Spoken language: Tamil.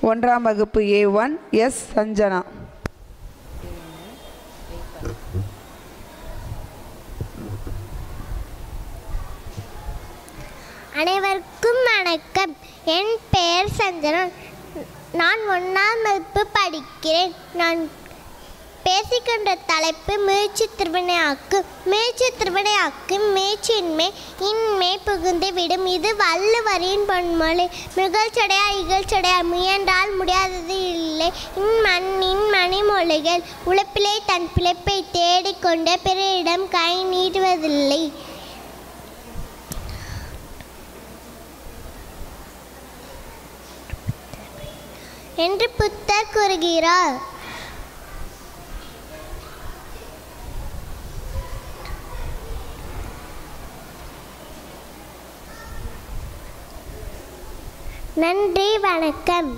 ஒன்றாம் வகுப்பு A1 எஸ் சஞ்சனா. அனைவருக்கும் வணக்கம். என் பெயர் சஞ்சனா. நான் 1ஆம் வகுப்பு படிக்கிறேன். நான் பேசிக்கொண்ட தலைப்பு முயற்சி திருவினையாக்கு. முயற்சி திருவினையாக்கு முயற்சியின்மை இன்மை புகுந்து விடும். இது வள்ளுவரின் பொன்மொழி. முகழ்ச்சடையா இகழ்ச்சடையா முயன்றால் முடியாதது இல்லை. இன்மண்ணின் மணிமொழிகள். உழைப்பிலே தன் பிழைப்பை தேடிக்கொண்ட பிறரிடம் கை நீட்டுவதில்லை என்று புத்தர் கூறுகிறார். நன்றி, வணக்கம்.